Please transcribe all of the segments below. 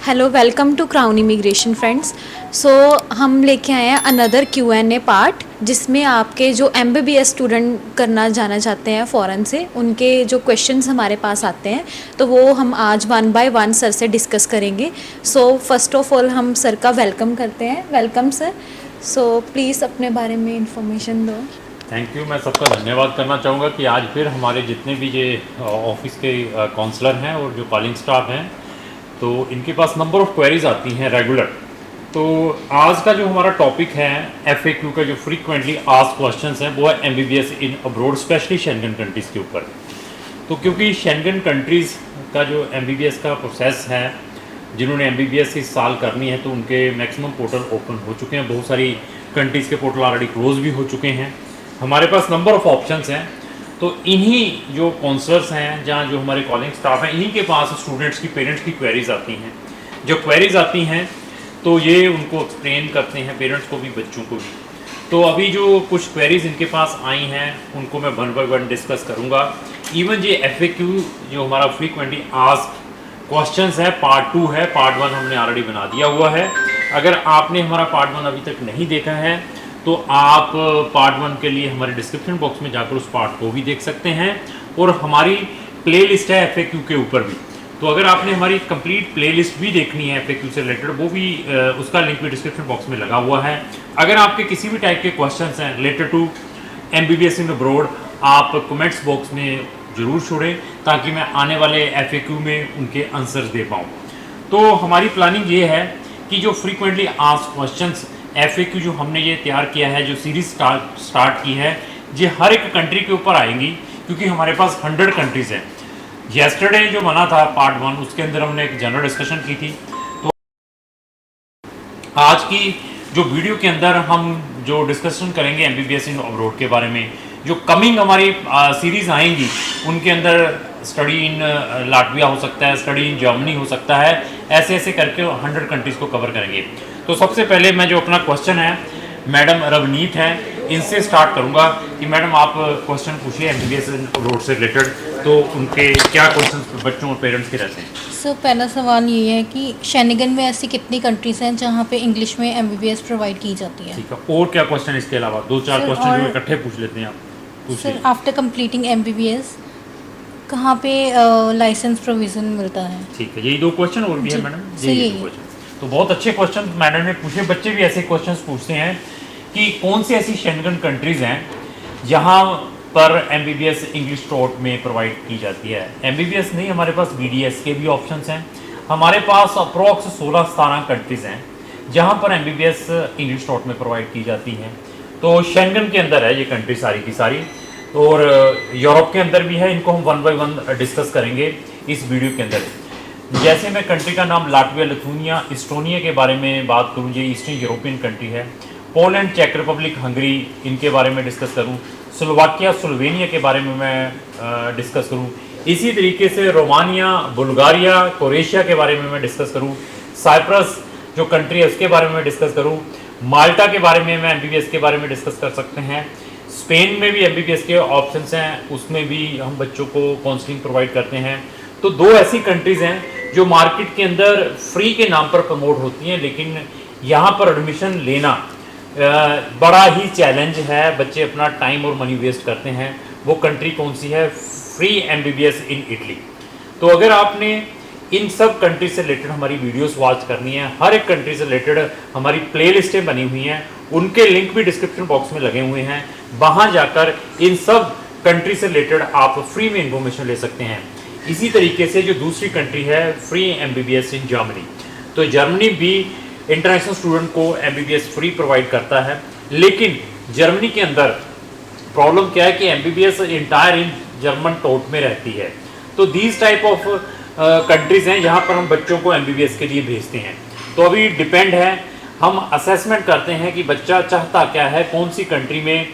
Hello, welcome to Crown Immigration friends. So हम लेके आए हैं अनदर Q&A पार्ट, जिसमें आपके जो MBBS स्टूडेंट करना जाना चाहते हैं फ़ॉरेन से, उनके जो क्वेश्चंस हमारे पास आते हैं तो वो हम आज वन बाय वन सर से डिस्कस करेंगे। सो फर्स्ट ऑफ ऑल हम सर का वेलकम करते हैं। Welcome sir. सो प्लीज़ अपने बारे में इंफॉर्मेशन दो। Thank you. मैं सबका धन्यवाद करना चाहूँगा कि आज फिर हमारे जितने भी ये ऑफिस के काउंसलर हैं और जो कॉलिंग स्टाफ हैं, तो इनके पास नंबर ऑफ़ क्वेरीज आती हैं रेगुलर। तो आज का जो हमारा टॉपिक है FAQ का, जो फ्रीक्वेंटली आस्क्ड क्वेश्चंस हैं, वो है MBBS in abroad, specially Schengen countries के ऊपर। तो क्योंकि शेंगन कंट्रीज़ का जो MBBS का प्रोसेस है, जिन्होंने MBBS इस साल करनी है, तो उनके मैक्सिमम पोर्टल ओपन हो चुके हैं। बहुत सारी कंट्रीज़ के पोर्टल ऑलरेडी क्लोज भी हो चुके हैं। हमारे पास नंबर ऑफ़ ऑप्शंस हैं। तो इन्हीं जो काउंसलर्स हैं, जहाँ जो हमारे कॉलिंग स्टाफ हैं, इन्हीं के पास स्टूडेंट्स की, पेरेंट्स की क्वेरीज आती हैं। जो क्वेरीज आती हैं तो ये उनको एक्सप्लेन करते हैं, पेरेंट्स को भी, बच्चों को भी। तो अभी जो कुछ क्वेरीज इनके पास आई हैं, उनको मैं वन बाय वन डिस्कस करूँगा। इवन ये FAQ जो हमारा फ्रीक्वेंटली आस्क्ड क्वेश्चंस है, पार्ट 2 है। पार्ट 1 हमने ऑलरेडी बना दिया हुआ है। अगर आपने हमारा पार्ट 1 अभी तक नहीं देखा है तो आप पार्ट 1 के लिए हमारे डिस्क्रिप्शन बॉक्स में जाकर उस पार्ट को भी देख सकते हैं, और हमारी प्लेलिस्ट है FAQ के ऊपर भी। तो अगर आपने हमारी कंप्लीट प्लेलिस्ट भी देखनी है FAQ से रिलेटेड, वो भी उसका लिंक भी डिस्क्रिप्शन बॉक्स में लगा हुआ है। अगर आपके किसी भी टाइप के क्वेश्चंस हैं related to MBBS in abroad, आप कमेंट्स बॉक्स में ज़रूर छोड़ें, ताकि मैं आने वाले FAQ में उनके आंसर्स दे पाऊँ। तो हमारी प्लानिंग ये है कि जो फ्रीक्वेंटली आस्क्ड क्वेश्चंस FAQ जो हमने ये तैयार किया है, जो सीरीज स्टार्ट की है, ये हर एक कंट्री के ऊपर आएंगी, क्योंकि हमारे पास 100 कंट्रीज़ हैं। येस्टरडे जो बना था पार्ट 1, उसके अंदर हमने एक जनरल डिस्कशन की थी। तो आज की जो वीडियो के अंदर हम जो डिस्कशन करेंगे MBBS इन अब्रॉड के बारे में, जो कमिंग हमारी सीरीज़ आएंगी, उनके अंदर स्टडी इन लाटविया हो सकता है, स्टडी इन जर्मनी हो सकता है, ऐसे ऐसे करके 100 कंट्रीज़ को कवर करेंगे। तो सबसे पहले मैं जो अपना क्वेश्चन है, मैडम रवनीत हैं, इनसे स्टार्ट करूंगा कि मैडम आप क्वेश्चन पूछिए MBBS इन अब्रॉड से रिलेटेड। तो उनके क्या क्वेश्चन बच्चों और पेरेंट्स के रहते हैं? सर पहला सवाल ये है कि शेनिगन में ऐसी कितनी कंट्रीज़ हैं जहाँ पे इंग्लिश में MBBS प्रोवाइड की जाती है? ठीक है, और क्या क्वेश्चन इसके अलावा? 2-4 क्वेश्चन जो इकट्ठे पूछ लेते हैं आप, पूछिए। सर आफ्टर कंप्लीटिंग MBBS कहाँ पे लाइसेंस प्रोविज़न मिलता है? ठीक है, यही 2 क्वेश्चन और भी है मैडम? यही 2 क्वेश्चन। तो बहुत अच्छे क्वेश्चन मैडम ने पूछे। बच्चे भी ऐसे क्वेश्चन पूछते हैं कि कौन सी ऐसी शेंगन कंट्रीज़ हैं जहाँ पर MBBS इंग्लिश टॉट में प्रोवाइड की जाती है। MBBS नहीं, हमारे पास BDS के भी ऑप्शंस हैं। हमारे पास अप्रोक्स 16-17 कंट्रीज़ हैं जहाँ पर MBBS इंग्लिश टॉट में प्रोवाइड की जाती हैं। तो शेंगन के अंदर है ये कंट्री सारी की सारी, और यूरोप के अंदर भी है। इनको हम वन बाय वन डिस्कस करेंगे इस वीडियो के अंदर। जैसे मैं कंट्री का नाम लाटविया, लिथुनिया, इस्टोनिया के बारे में बात करूँ, ये ईस्टर्न यूरोपियन कंट्री है। पोलैंड, चेक रिपब्लिक, हंगरी, इनके बारे में डिस्कस करूँ। स्लोवाकिया, स्लोवेनिया के बारे में मैं डिस्कस करूँ। इसी तरीके से रोमानिया, बुल्गारिया, क्रोएशिया के बारे में मैं डिस्कस करूँ। साइप्रस जो कंट्री है उसके बारे में डिस्कस करूँ। माल्टा के बारे में मैं MBBS के बारे में डिस्कस कर सकते हैं। स्पेन में भी MBBS के ऑप्शंस हैं, उसमें भी हम बच्चों को काउंसलिंग प्रोवाइड करते हैं। तो 2 ऐसी कंट्रीज़ हैं जो मार्केट के अंदर फ्री के नाम पर प्रमोट होती हैं, लेकिन यहाँ पर एडमिशन लेना बड़ा ही चैलेंज है। बच्चे अपना टाइम और मनी वेस्ट करते हैं। वो कंट्री कौन सी है? Free MBBS in Italy. तो अगर आपने इन सब कंट्री से रिलेटेड हमारी वीडियोस वॉच करनी है, हर एक कंट्री से रिलेटेड हमारी प्लेलिस्टें बनी हुई हैं, उनके लिंक भी डिस्क्रिप्शन बॉक्स में लगे हुए हैं। वहाँ जाकर इन सब कंट्री से रिलेटेड आप फ्री में इंफॉर्मेशन ले सकते हैं। इसी तरीके से जो दूसरी कंट्री है, फ्री MBBS इन जर्मनी। तो जर्मनी भी इंटरनेशनल स्टूडेंट को MBBS फ्री प्रोवाइड करता है, लेकिन जर्मनी के अंदर प्रॉब्लम क्या है कि MBBS entire in German taught में रहती है। तो दीज टाइप ऑफ कंट्रीज़ हैं जहाँ पर हम बच्चों को MBBS के लिए भेजते हैं। तो अभी डिपेंड है, हम असेसमेंट करते हैं कि बच्चा चाहता क्या है, कौन सी कंट्री में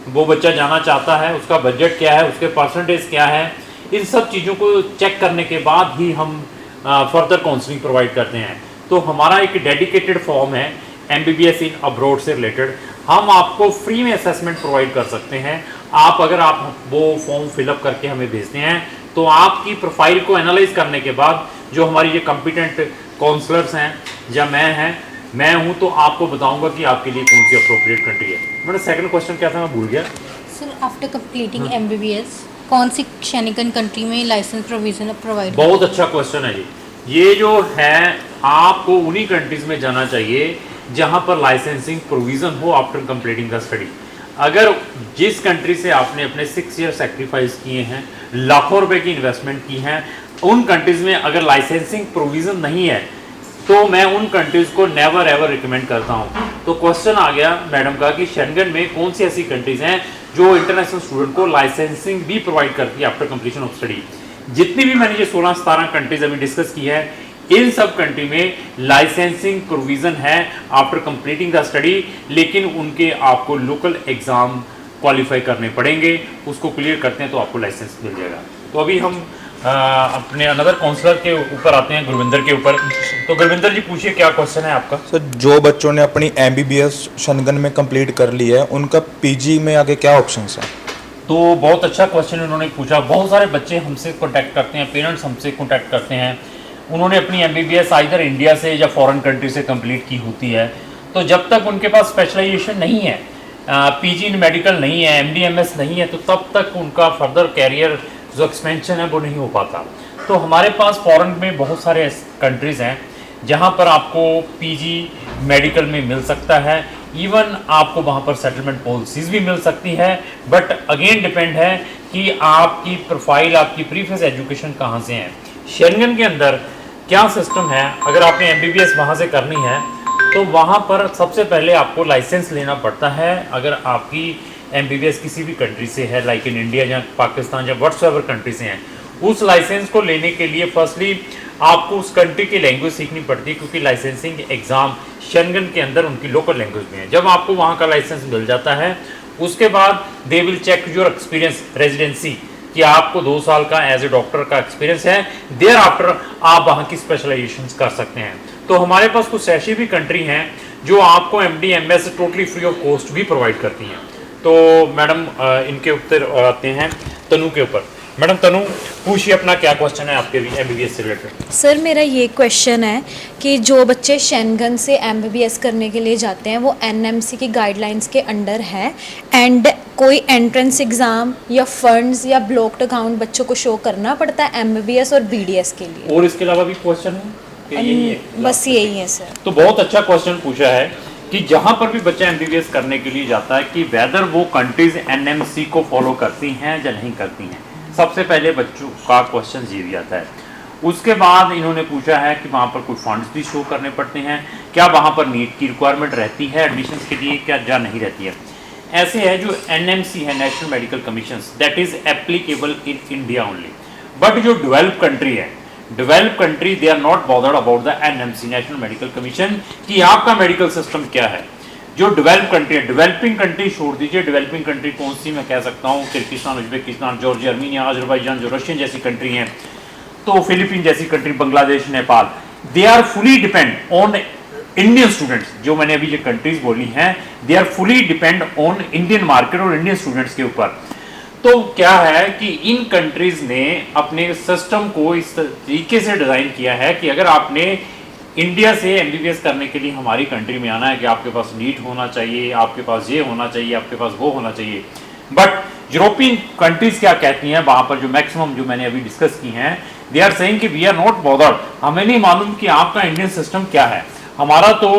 वो बच्चा जाना चाहता है, उसका बजट क्या है, उसके परसेंटेज क्या है। इन सब चीज़ों को चेक करने के बाद ही हम फर्दर काउंसलिंग प्रोवाइड करते हैं। तो हमारा एक डेडिकेटेड फॉर्म है MBBS इन अब्रॉड से रिलेटेड। हम आपको फ्री में असेसमेंट प्रोवाइड कर सकते हैं। अगर आप वो फॉर्म फिलअप करके हमें भेजते हैं, तो आपकी प्रोफाइल को एनालाइज करने के बाद जो हमारी ये कॉम्पिटेंट काउंसलर्स हैं या मैं हूं तो आपको बताऊंगा कि आपके लिए कौन सी अप्रोप्रिएट कंट्री है। मेरा सेकंड क्वेश्चन क्या था, मैं भूल गया। सर आफ्टर कंप्लीटिंग एमबीबीएस कौन सी शेनिगन कंट्री में लाइसेंस प्रोविजन प्रोवाइड? बहुत अच्छा क्वेश्चन है जी। ये जो है आपको उन्हीं कंट्रीज में जाना चाहिए जहां पर लाइसेंसिंग प्रोविजन हो आफ्टर कंप्लीटिंग द स्टडी। अगर जिस कंट्री से आपने अपने 6 ईयर सेक्रीफाइस किए हैं, लाखों रुपए की इन्वेस्टमेंट की है, उन कंट्रीज में अगर लाइसेंसिंग प्रोविजन नहीं है तो मैं उन कंट्रीज को नेवर एवर रिकमेंड करता हूं। तो क्वेश्चन आ गया मैडम का कि शेंगन में कौन सी ऐसी कंट्रीज हैं जो इंटरनेशनल स्टूडेंट को लाइसेंसिंग भी प्रोवाइड करती है आफ्टर कंप्लीशन ऑफ स्टडी। जितनी भी मैंने ये 16-17 कंट्रीज अभी डिस्कस की है, इन सब कंट्री में लाइसेंसिंग प्रोविजन है आफ्टर कंप्लीटिंग द स्टडी, लेकिन उनके आपको लोकल एग्जाम क्वालिफाई करने पड़ेंगे। उसको क्लियर करते हैं तो आपको लाइसेंस मिल जाएगा। तो अभी हम अपने अनदर काउंसलर के ऊपर आते हैं, गुरविंदर के ऊपर। तो गुरविंदर जी पूछिए, क्या क्वेश्चन है आपका? सर जो बच्चों ने अपनी एमबीबीएस शेंगन में कंप्लीट कर ली है, उनका पीजी में आगे क्या ऑप्शंस हैं? तो बहुत अच्छा क्वेश्चन उन्होंने पूछा। बहुत सारे बच्चे हमसे कांटेक्ट करते हैं, पेरेंट्स हमसे कांटेक्ट करते हैं, उन्होंने अपनी एमबीबीएस आइदर इंडिया से या फॉरेन कंट्री से कंप्लीट की होती है। तो जब तक उनके पास स्पेशलाइजेशन नहीं है, पीजी इन मेडिकल नहीं है, एमडीएमएस नहीं है, तो तब तक उनका फर्दर कैरियर जो एक्सपेंशन है वो नहीं हो पाता। तो हमारे पास फॉरेन में बहुत सारे कंट्रीज़ हैं जहाँ पर आपको पीजी मेडिकल में मिल सकता है, इवन आपको वहाँ पर सेटलमेंट पॉलिसीज़ भी मिल सकती है। बट अगेन डिपेंड है कि आपकी प्रोफाइल, आपकी प्रीवियस एजुकेशन कहाँ से है। शेंगन के अंदर क्या सिस्टम है, अगर आपने एमबीबीएस वहाँ से करनी है तो वहाँ पर सबसे पहले आपको लाइसेंस लेना पड़ता है। अगर आपकी एमबीबीएस किसी भी कंट्री से है, लाइक इन इंडिया या पाकिस्तान या व्हाट्सएवर कंट्री से हैं, उस लाइसेंस को लेने के लिए फर्स्टली आपको उस कंट्री की लैंग्वेज सीखनी पड़ती है, क्योंकि लाइसेंसिंग एग्ज़ाम शेंगन के अंदर उनकी लोकल लैंग्वेज में है। जब आपको वहाँ का लाइसेंस मिल जाता है, उसके बाद they will check your experience residency, कि आपको 2 साल का एज ए डॉक्टर का एक्सपीरियंस है, देयर आफ्टर आप वहाँ की स्पेशलाइजेशन कर सकते हैं। तो हमारे पास कुछ ऐसी भी कंट्री हैं जो आपको MD MS totally free of cost भी प्रोवाइड करती हैं। तो मैडम इनके ऊपर आते हैं तनु के ऊपर। मैडम तनु पूछिए, अपना क्या क्वेश्चन है आपके भी एमबीबीएस से रिलेटेड? सर मेरा ये क्वेश्चन है कि जो बच्चे शेंगन से एमबीबीएस करने के लिए जाते हैं वो एनएमसी की गाइडलाइंस के अंडर है, एंड कोई एंट्रेंस एग्ज़ाम या फंड्स या ब्लॉक्ड अकाउंट बच्चों को शो करना पड़ता है एमबीबीएस और बीडीएस के लिए? और इसके अलावा भी क्वेश्चन है कि यही है? बस यही है सर। तो बहुत अच्छा क्वेश्चन पूछा है कि जहाँ पर भी बच्चा एमबीबीएस करने के लिए जाता है कि वेदर वो कंट्रीज एनएमसी को फॉलो करती हैं या नहीं करती हैं। सबसे पहले बच्चों का क्वेश्चन ये भी आता है। उसके बाद इन्होंने पूछा है कि वहाँ पर कोई फंड्स भी शो करने पड़ते हैं, क्या वहाँ पर नीट की रिक्वायरमेंट रहती है एडमिशन के लिए, क्या या नहीं रहती है। ऐसे है जो एनएमसी है, national medical commission, that is applicable in India only. But जो डेवलप कंट्री है, develop country they are not bothered about the NMC, national medical commission, कि आपका मेडिकल सिस्टम क्या है। जो डेवलप कंट्री है, डेवलपिंग कंट्री छोड़ दीजिए, डेवलपिंग कंट्री कौन सी मैं कह सकता हूँ, Kyrgyzstan, Uzbekistan, Georgia, Armenia, Azerbaijan, जो रशियन जैसी कंट्री हैं, तो फिलीपीन जैसी country, Bangladesh, Nepal, they are fully depend on Indian students. जो मैंने अभी ये कंट्रीज बोली हैं, they are fully depend on Indian market और इंडियन स्टूडेंट्स के ऊपर। तो क्या है कि इन कंट्रीज ने अपने सिस्टम को इस तरीके से डिज़ाइन किया है कि अगर आपने इंडिया से एमबीबीएस करने के लिए हमारी कंट्री में आना है कि आपके पास नीट होना चाहिए, आपके पास ये होना चाहिए, आपके पास वो होना चाहिए। बट यूरोपियन कंट्रीज क्या कहती हैं, वहाँ पर जो मैक्सिमम जो मैंने अभी डिस्कस की हैं, दे आर सेइंग कि वी आर नॉट बॉदर्ड, हमें नहीं मालूम कि आपका इंडियन सिस्टम क्या है। हमारा तो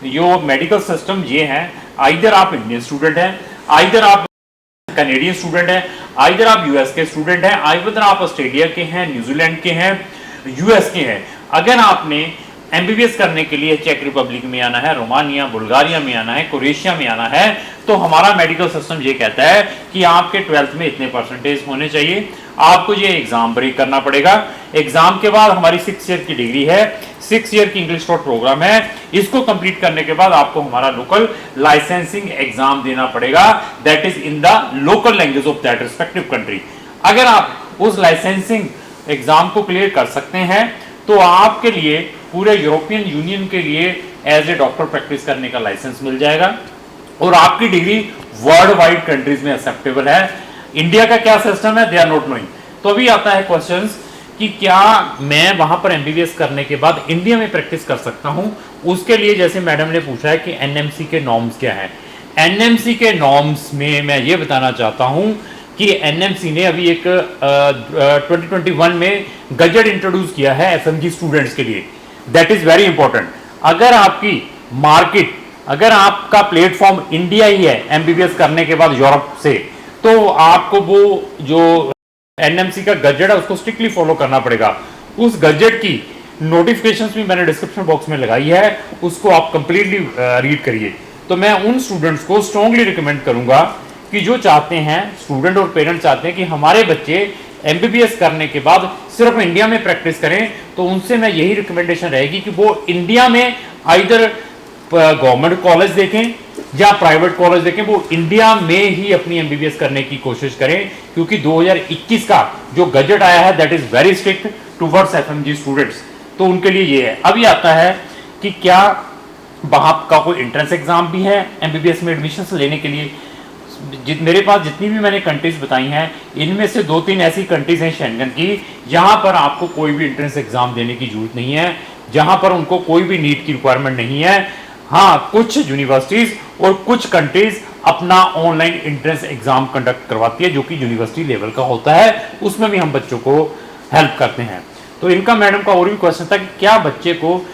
जो मेडिकल सिस्टम ये है, आइदर आप इंडियन स्टूडेंट हैं, आइदर आप कैनेडियन स्टूडेंट है, आइदर आप यूएस के स्टूडेंट हैं, आइदर आप ऑस्ट्रेलिया के हैं, न्यूजीलैंड के हैं, यूएस के हैं। अगर आपने एमबीबीएस करने के लिए चेक रिपब्लिक में आना है, रोमानिया, बुल्गारिया में आना है, क्रोएशिया में आना है, तो हमारा मेडिकल सिस्टम ये कहता है कि आपके 12th में इतने परसेंटेज होने चाहिए, आपको ये एग्जाम ब्रेक करना पड़ेगा। एग्जाम के बाद हमारी 6 ईयर की डिग्री है, 6 ईयर की इंग्लिश टॉट प्रोग्राम है, इसको कंप्लीट करने के बाद आपको हमारा लोकल लाइसेंसिंग एग्जाम देना पड़ेगा, that is in the local language of that respective country. अगर आप उस लाइसेंसिंग एग्जाम को क्लियर कर सकते हैं तो आपके लिए पूरे यूरोपियन यूनियन के लिए एज ए डॉक्टर प्रैक्टिस करने का लाइसेंस मिल जाएगा और आपकी डिग्री वर्ल्ड वाइड कंट्रीज में एक्सेप्टेबल है। इंडिया का क्या सिस्टम है, दे आर नॉट नोइंग। तो अभी आता है क्वेश्चंस कि क्या मैं वहां पर एमबीबीएस करने के बाद इंडिया में प्रैक्टिस कर सकता हूं। उसके लिए जैसे मैडम ने पूछा है कि एनएमसी के नॉर्म्स क्या हैं, एनएमसी के नॉर्म्स में मैं ये बताना चाहता हूं कि एनएमसी ने अभी एक 2021 में गजट इंट्रोड्यूस किया है एफएमजी स्टूडेंट्स के लिए। That is very important. अगर आपकी मार्केट, अगर आपका प्लेटफॉर्म इंडिया ही है एमबीबीएस करने के बाद यूरोप से, तो आपको वो जो एनएमसी का गजट है उसको स्ट्रिक्टली फॉलो करना पड़ेगा। उस गजट की नोटिफिकेशंस भी मैंने डिस्क्रिप्शन बॉक्स में लगाई है, उसको आप कंप्लीटली रीड करिए। तो मैं उन स्टूडेंट्स को स्ट्रांगली रिकमेंड करूंगा कि जो चाहते हैं, स्टूडेंट और पेरेंट्स चाहते हैं कि हमारे बच्चे एमबीबीएस करने के बाद सिर्फ इंडिया में प्रैक्टिस करें, तो उनसे मैं यही रिकमेंडेशन रहेगी कि वो इंडिया में आइदर गवर्नमेंट कॉलेज देखें या प्राइवेट कॉलेज देखें, वो इंडिया में ही अपनी एमबीबीएस करने की कोशिश करें, क्योंकि 2021 का जो गजट आया है that is very strict towards FMG students. तो उनके लिए ये है। अभी आता है कि क्या वहां का कोई एंट्रेंस एग्जाम भी है एमबीबीएस में एडमिशन लेने के लिए। मेरे पास जितनी भी मैंने कंट्रीज बताई हैं, इनमें से 2-3 ऐसी कंट्रीज हैं शेंगन की जहां पर आपको कोई भी एंट्रेंस एग्जाम देने की जरूरत नहीं है, जहां पर उनको कोई भी नीट की रिक्वायरमेंट नहीं है। हाँ, कुछ यूनिवर्सिटीज और कुछ कंट्रीज अपना ऑनलाइन एंट्रेंस एग्जाम कंडक्ट करवाती है जो कि यूनिवर्सिटी लेवल का होता है, उसमें भी हम बच्चों को हेल्प करते हैं। तो इनका मैडम का और भी क्वेश्चन था कि क्या बच्चे को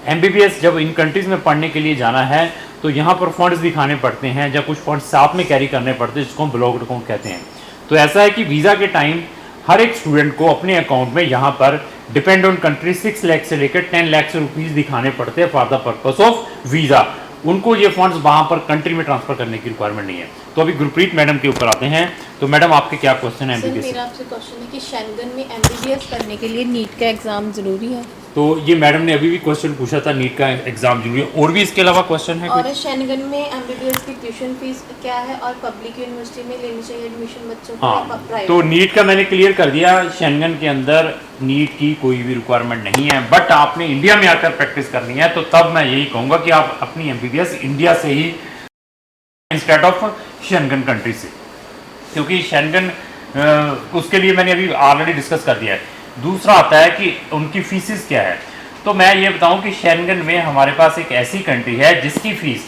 एमबीबीएस जब इन कंट्रीज में पढ़ने के लिए जाना है तो यहाँ पर फंड्स दिखाने पड़ते हैं या कुछ फंड्स साथ में कैरी करने पड़ते हैं, जिसको हम ब्लॉक्ड अकाउंट कहते हैं। तो ऐसा है कि वीज़ा के टाइम हर एक स्टूडेंट को अपने अकाउंट में यहाँ पर डिपेंड ऑन कंट्री 6 लाख से लेकर 10 लाख रुपीज़ दिखाने पड़ते हैं for the purpose of visa. उनको ये फंड्स वहाँ पर कंट्री में ट्रांसफर करने की रिक्वायरमेंट नहीं है। तो अभी गुरप्रीत मैडम के ऊपर आते हैं। तो मैडम आपके क्या क्वेश्चन है एमबीबीएस? मेरा आपसे क्वेश्चन है कि शेंगन में एमबीबीएस करने के लिए नीट का एग्जाम जरूरी है? तो ये मैडम ने अभी भी क्वेश्चन पूछा था, नीट का एग्जाम जरूरी है। और भी इसके अलावा क्वेश्चन है और शेंगन में एमबीबीएस की ट्यूशन फीस क्या है और पब्लिक यूनिवर्सिटी में लेनी चाहिए एडमिशन बच्चों को या हाँ, प्राइवेट? तो नीट का मैंने क्लियर कर दिया, शेंगन के अंदर नीट की कोई भी रिक्वायरमेंट नहीं है, बट आपने इंडिया में आकर प्रैक्टिस करनी है, तो तब मैं यही कहूँगा कि आप अपनी एमबीबीएस इंडिया से ही इंस्टेड ऑफ शेंगन कंट्री से, क्योंकि शेंगन उसके लिए मैंने अभी ऑलरेडी डिस्कस कर दिया है। दूसरा आता है कि उनकी फीसिस क्या है। तो मैं ये बताऊं कि शेंगन में हमारे पास एक ऐसी कंट्री है जिसकी फीस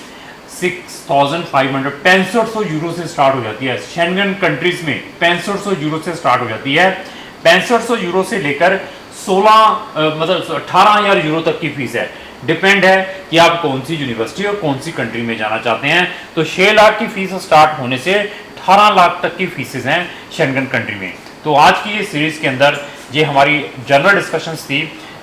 6500 यूरो से स्टार्ट हो जाती है। शेंगन कंट्रीज में 6500 यूरो से स्टार्ट हो जाती है। 6500 यूरो से लेकर 18,000 यूरो तक की फीस है। डिपेंड है कि आप कौन सी यूनिवर्सिटी और कौन सी कंट्री में जाना चाहते हैं। तो 6 लाख की फीस स्टार्ट होने से 18 लाख तक की फीसेज हैं शेंगन कंट्री में। तो आज की ये सीरीज के अंदर ये हमारी जनरल डिस्कशंस थी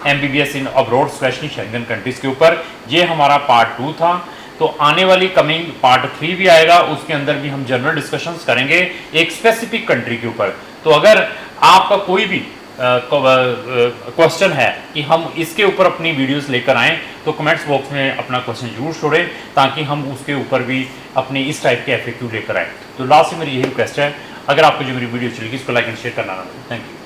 एमबीबीएस इन अब्रॉड स्पेशली शेंगन कंट्रीज के ऊपर। ये हमारा पार्ट 2 था। तो आने वाली कमिंग पार्ट 3 भी आएगा, उसके अंदर भी हम जनरल डिस्कशंस करेंगे एक स्पेसिफिक कंट्री के ऊपर। तो अगर आपका कोई भी क्वेश्चन है कि हम इसके ऊपर अपनी वीडियोस लेकर आएँ, तो कमेंट्स बॉक्स में अपना क्वेश्चन जरूर छोड़ें ताकि हम उसके ऊपर भी अपने इस टाइप के FAQ लेकर आएँ। तो लास्ट में मेरी यही रिक्वेस्ट है, अगर आपको जो मेरी वीडियो चलेगी इसको लाइक एंड शेयर करना ना भूलें। Thank you.